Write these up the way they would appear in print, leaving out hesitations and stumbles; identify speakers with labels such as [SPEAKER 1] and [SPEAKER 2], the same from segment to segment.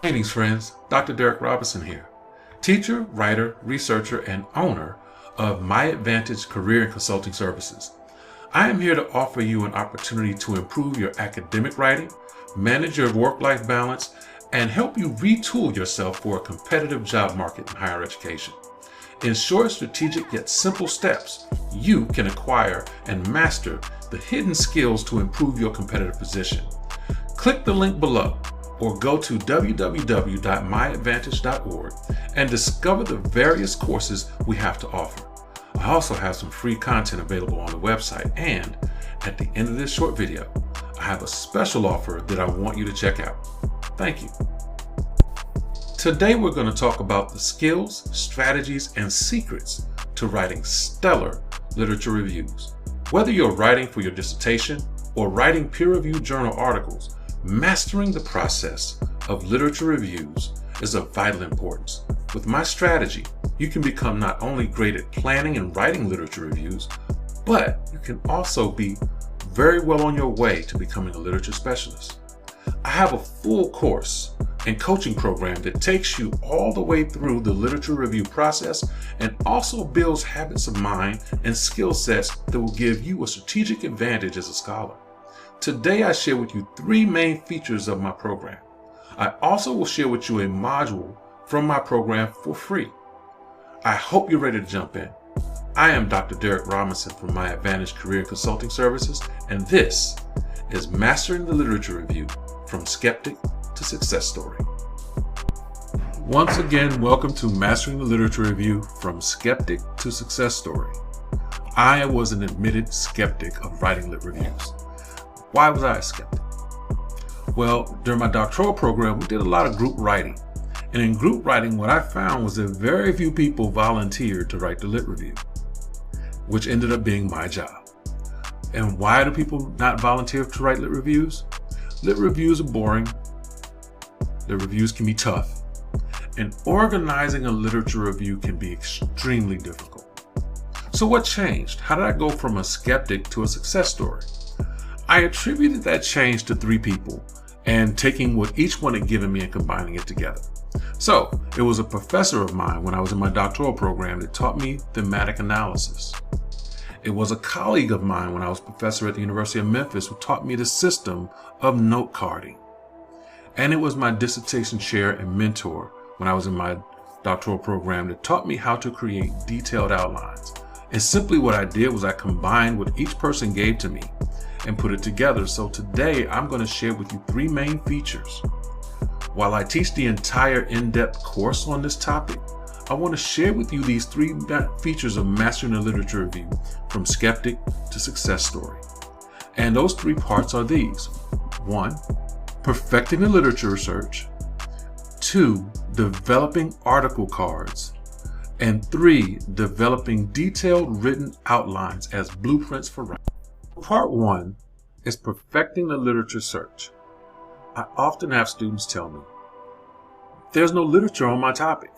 [SPEAKER 1] Greetings, friends. Dr. Derek Robinson here, teacher, writer, researcher, and owner of MyAdvantage Career and Consulting Services. I am here to offer you an opportunity to improve your academic writing, manage your work-life balance, and help you retool yourself for a competitive job market in higher education. In short, strategic yet simple steps, you can acquire and master the hidden skills to improve your competitive position. Click the link below or go to www.myadvantage.org and discover the various courses we have to offer. I also have some free content available on the website, and at the end of this short video, I have a special offer that I want you to check out. Thank you. Today we're going to talk about the skills, strategies, and secrets to writing stellar literature reviews. Whether you're writing for your dissertation or writing peer-reviewed journal articles, mastering the process of literature reviews is of vital importance. With my strategy, you can become not only great at planning and writing literature reviews, but you can also be very well on your way to becoming a literature specialist. I have a full course and coaching program that takes you all the way through the literature review process and also builds habits of mind and skill sets that will give you a strategic advantage as a scholar. Today I share with you three main features of my program. I also will share with you a module from my program for free. I hope you're ready to jump in. I am Dr. Derek Robinson from MyAdvantage Career and Consulting Services, and this is Mastering the Literature Review from Skeptic to Success Story. Once again, welcome to Mastering the Literature Review from Skeptic to Success Story. I was an admitted skeptic of writing lit reviews. Why was I a skeptic? Well, during my doctoral program, we did a lot of group writing. And in group writing, what I found was that very few people volunteered to write the lit review, which ended up being my job. And why do people not volunteer to write lit reviews? Lit reviews are boring. Lit reviews can be tough. And organizing a literature review can be extremely difficult. So what changed? How did I go from a skeptic to a success story? I attributed that change to three people and taking what each one had given me and combining it together. So it was a professor of mine when I was in my doctoral program that taught me thematic analysis. It was a colleague of mine when I was professor at the University of Memphis who taught me the system of note carding. And it was my dissertation chair and mentor when I was in my doctoral program that taught me how to create detailed outlines. And simply what I did was I combined what each person gave to me and put it together. So today I'm going to share with you three main features. While I teach the entire in-depth course on this topic, I want to share with you these three features of mastering the literature review from skeptic to success story. And those three parts are these. 1, perfecting the literature research. 2, developing article cards. And 3, developing detailed written outlines as blueprints for writing. Part 1 is perfecting the literature search. I often have students tell me, there's no literature on my topic.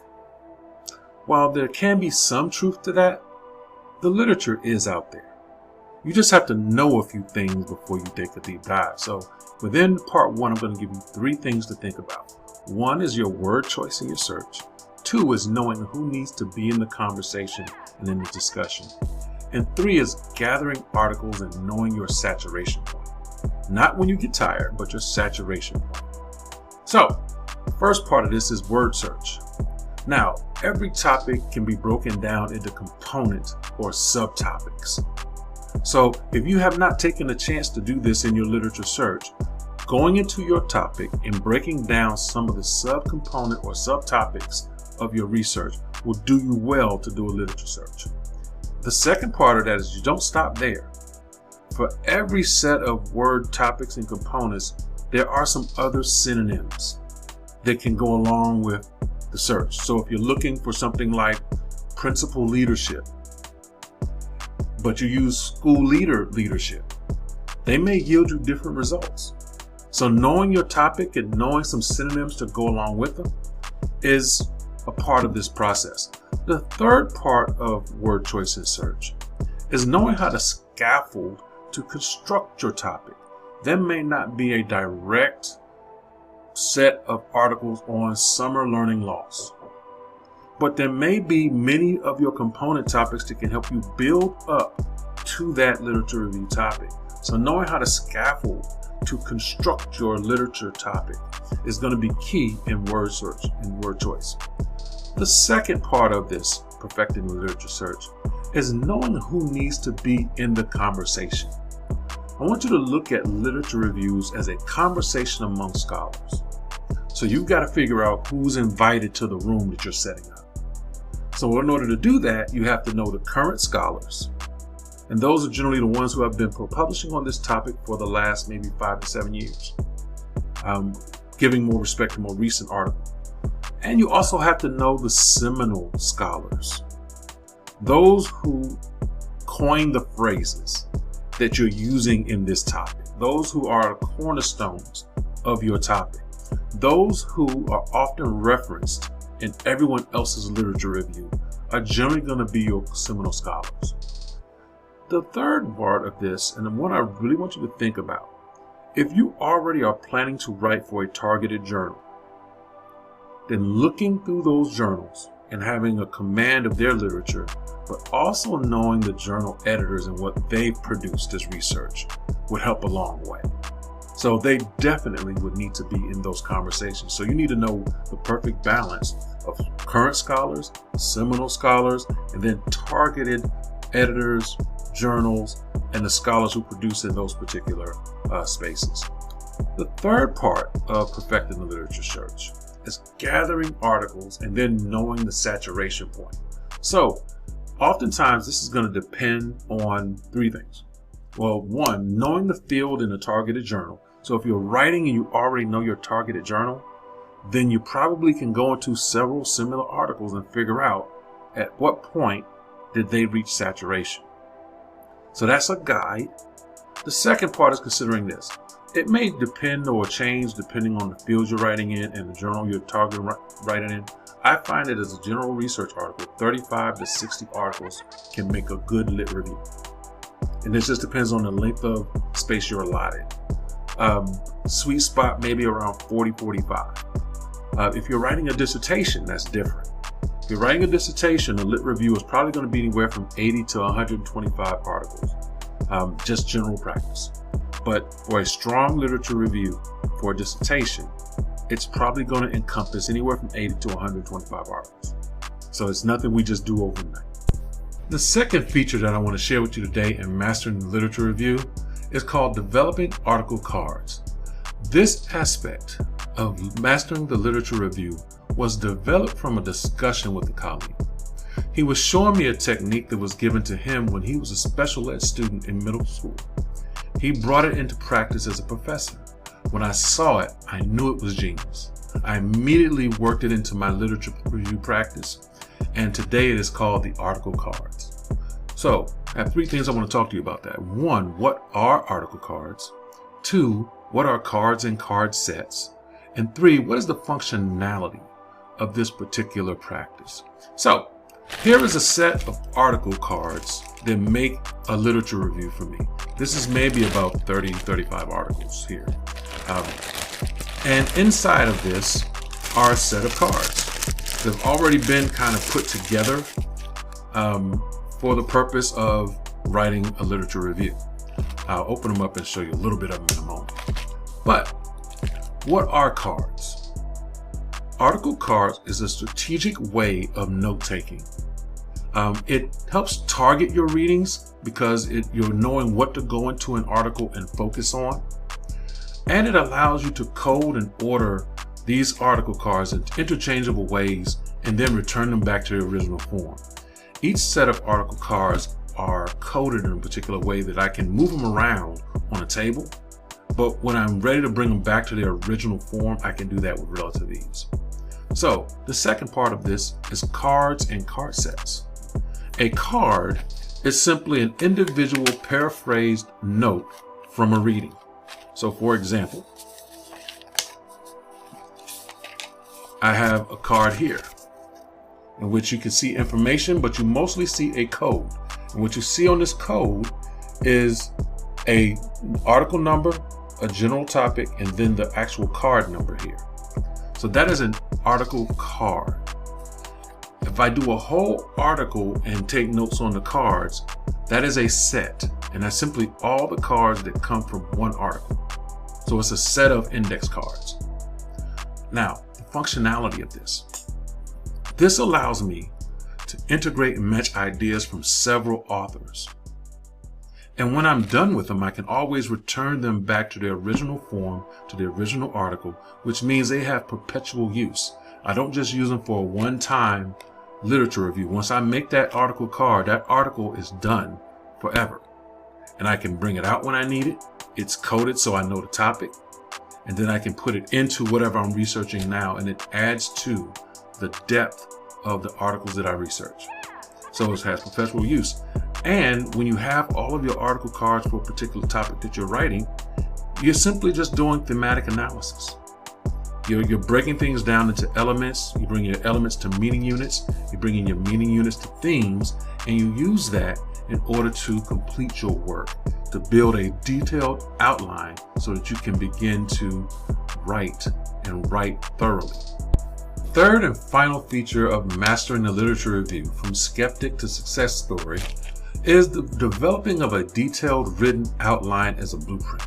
[SPEAKER 1] While there can be some truth to that, the literature is out there. You just have to know a few things before you take a deep dive. So within part 1, I'm going to give you three things to think about. 1 is your word choice in your search. 2 is knowing who needs to be in the conversation and in the discussion. And 3 is gathering articles and knowing your saturation point. Not when you get tired, but your saturation point. So, the first part of this is word search. Now, every topic can be broken down into components or subtopics. So, if you have not taken a chance to do this in your literature search, going into your topic and breaking down some of the subcomponent or subtopics of your research will do you well to do a literature search. The second part of that is you don't stop there. For every set of word topics and components, there are some other synonyms that can go along with the search. So if you're looking for something like principal leadership, but you use school leader leadership, they may yield you different results. So knowing your topic and knowing some synonyms to go along with them is a part of this process. The third part of word choice and search is knowing how to scaffold to construct your topic. There may not be a direct set of articles on summer learning loss. But there may be many of your component topics that can help you build up to that literature review topic. So knowing how to scaffold to construct your literature topic is going to be key in word search and word choice. The second part of this perfecting literature search is knowing who needs to be in the conversation. I want you to look at literature reviews as a conversation among scholars. So you've got to figure out who's invited to the room that you're setting up. So in order to do that, you have to know the current scholars. And those are generally the ones who have been publishing on this topic for the last maybe 5 to 7 years, giving more respect to more recent articles. And you also have to know the seminal scholars, those who coined the phrases that you're using in this topic, those who are cornerstones of your topic, those who are often referenced in everyone else's literature review are generally going to be your seminal scholars. The third part of this, and the one I really want you to think about, if you already are planning to write for a targeted journal, then looking through those journals and having a command of their literature, but also knowing the journal editors and what they've produced as research would help a long way. So they definitely would need to be in those conversations. So you need to know the perfect balance of current scholars, seminal scholars, and then targeted editors, journals, and the scholars who produce in those particular spaces. The third part of perfecting the literature search is gathering articles and then knowing the saturation point. So oftentimes this is going to depend on three things. Well, one, knowing the field in a targeted journal. So if you're writing and you already know your targeted journal, then you probably can go into several similar articles and figure out at what point did they reach saturation. So that's a guide. The second part is considering this. It may depend or change depending on the field you're writing in and the journal you're targeting writing in. I find that as a general research article, 35 to 60 articles can make a good lit review. And this just depends on the length of space you're allotted. Sweet spot maybe around 40, 45. If you're writing a dissertation, that's different. If you're writing a dissertation, a lit review is probably going to be anywhere from 80 to 125 articles, just general practice. But for a strong literature review for a dissertation, it's probably going to encompass anywhere from 80 to 125 articles. So it's nothing we just do overnight. The second feature that I want to share with you today in Mastering the Literature Review is called Developing Article Cards. This aspect of Mastering the Literature Review was developed from a discussion with a colleague. He was showing me a technique that was given to him when he was a special ed student in middle school. He brought it into practice as a professor. When I saw it, I knew it was genius. I immediately worked it into my literature review practice, and today it is called the article cards. So I have three things I want to talk to you about that. One, what are article cards? Two, what are cards and card sets? And three, what is the functionality of this particular practice? So here is a set of article cards that make a literature review for me. This is maybe about 30, 35 articles here. And inside of this are a set of cards that have already been kind of put together for the purpose of writing a literature review. I'll open them up and show you a little bit of them in a moment. But what are cards? Article cards is a strategic way of note-taking. It helps target your readings because you're knowing what to go into an article and focus on. And it allows you to code and order these article cards in interchangeable ways and then return them back to their original form. Each set of article cards are coded in a particular way that I can move them around on a table, but when I'm ready to bring them back to their original form, I can do that with relative ease. So the second part of this is cards and card sets. A card is simply an individual paraphrased note from a reading. So for example, I have a card here in which you can see information, but you mostly see a code. And what you see on this code is an article number a general topic, and then the actual card number here. So that is an article card. If I do a whole article and take notes on the cards, that is a set, and that's simply all the cards that come from one article. So it's a set of index cards. Now, the functionality of this. This allows me to integrate and match ideas from several authors. And when I'm done with them, I can always return them back to their original form, to the original article, which means they have perpetual use. I don't just use them for a one-time literature review. Once I make that article card, that article is done forever. And I can bring it out when I need it. It's coded so I know the topic. And then I can put it into whatever I'm researching now, and it adds to the depth of the articles that I research. So it has perpetual use. And when you have all of your article cards for a particular topic that you're writing, you're simply just doing thematic analysis. You're breaking things down into elements. You bring your elements to meaning units. You bring in your meaning units to themes, and you use that in order to complete your work, to build a detailed outline so that you can begin to write and write thoroughly. Third and final feature of mastering the literature review, from skeptic to success story, is the developing of a detailed written outline as a blueprint.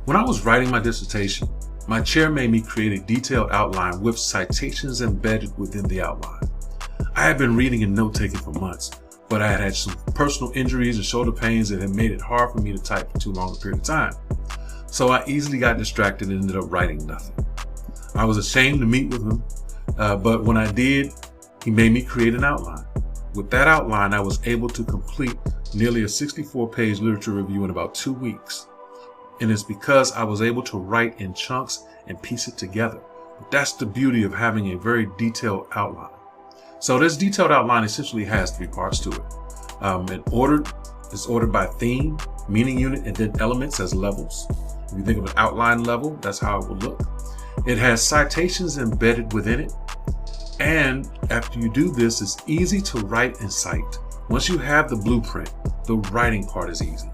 [SPEAKER 1] When I was writing my dissertation, my chair made me create a detailed outline with citations embedded within the outline. I had been reading and note-taking for months, but I had had some personal injuries and shoulder pains that had made it hard for me to type for too long a period of time. So I easily got distracted and ended up writing nothing. I was ashamed to meet with him, but when I did, he made me create an outline. With that outline, I was able to complete nearly a 64-page literature review in about 2 weeks. And it's because I was able to write in chunks and piece it together. But that's the beauty of having a very detailed outline. So this detailed outline essentially has 3 parts to it. It's ordered by theme, meaning unit, and then elements as levels. If you think of an outline level, that's how it will look. It has citations embedded within it. And after you do this, it's easy to write and cite. Once you have the blueprint, the writing part is easy.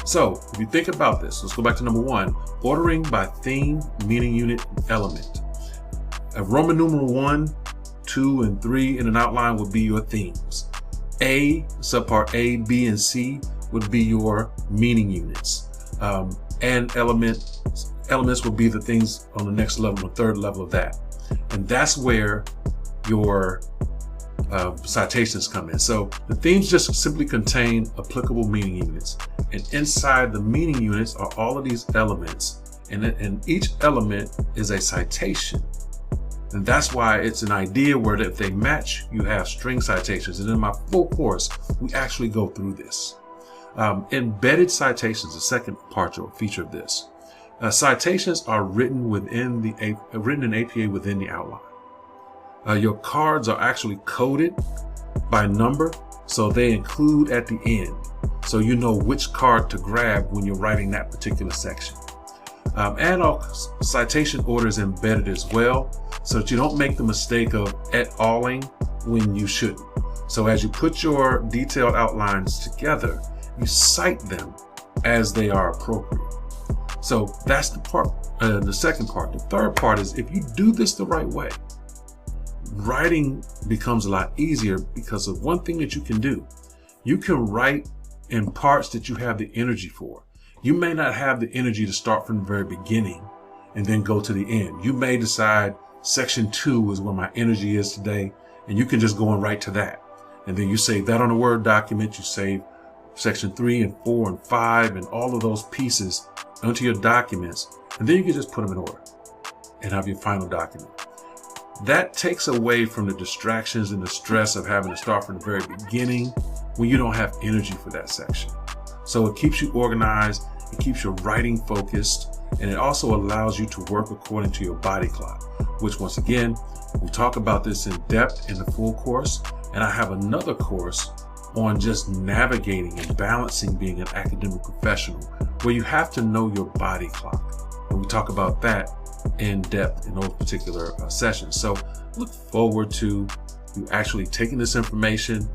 [SPEAKER 1] So if you think about this, let's go back to number 1, ordering by theme, meaning unit, element. A Roman numeral 1, 2, and 3 in an outline would be your themes. A, subpart A, B, and C would be your meaning units. And elements would be the things on the next level, the third level of that. And that's where your citations come in. So the themes just simply contain applicable meaning units. And inside the meaning units are all of these elements. And each element is a citation. And that's why it's an idea where if they match, you have string citations. And in my full course, we actually go through this. Embedded citations, the second part or feature of this. Citations are written in APA within the outline. Your cards are actually coded by number, so they include at the end. So you know which card to grab when you're writing that particular section. And our citation order is embedded as well, so that you don't make the mistake of et al.ing when you shouldn't. So as you put your detailed outlines together, you cite them as they are appropriate. So that's the part, the second part. The third part is if you do this the right way, writing becomes a lot easier because of one thing that you can do. You can write in parts that you have the energy for. You may not have the energy to start from the very beginning and then go to the end. You may decide section 2 is where my energy is today, and you can just go and write to that. And then you save that on a Word document. You save section 3 and 4 and 5 and all of those pieces onto your documents. And then you can just put them in order and have your final document. That takes away from the distractions and the stress of having to start from the very beginning when you don't have energy for that section. So it keeps you organized, it keeps your writing focused, and it also allows you to work according to your body clock, which once again, we talk about this in depth in the full course. And I have another course on just navigating and balancing being an academic professional, where you have to know your body clock. And we talk about that in depth in those particular sessions. So look forward to you actually taking this information,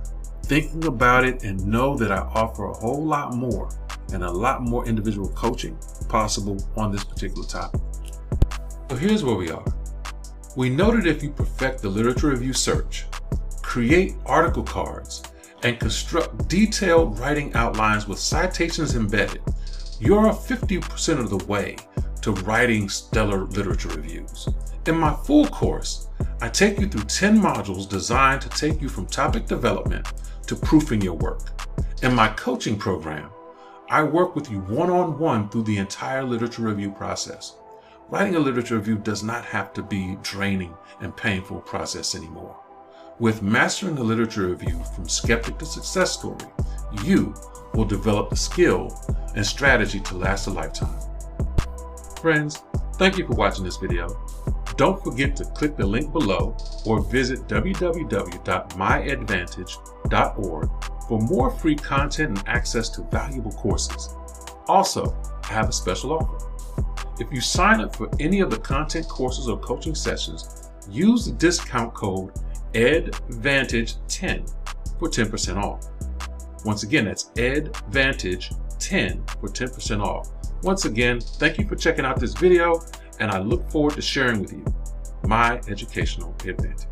[SPEAKER 1] thinking about it, and know that I offer a whole lot more and a lot more individual coaching possible on this particular topic. So here's where we are. We know that if you perfect the literature review search, create article cards, and construct detailed writing outlines with citations embedded, you're 50% of the way to writing stellar literature reviews. In my full course, I take you through 10 modules designed to take you from topic development to proofing your work. In my coaching program, I work with you one-on-one through the entire literature review process. Writing a literature review does not have to be draining and painful process anymore. With Mastering the Literature Review from Skeptic to Success Story, you will develop the skill and strategy to last a lifetime. Friends, thank you for watching this video. Don't forget to click the link below or visit www.myadvantage.org for more free content and access to valuable courses. Also, I have a special offer. If you sign up for any of the content courses or coaching sessions, use the discount code EDVantage10 for 10% off. Once again, that's EDVantage10 for 10% off. Once again, thank you for checking out this video, and I look forward to sharing with you my educational advantage.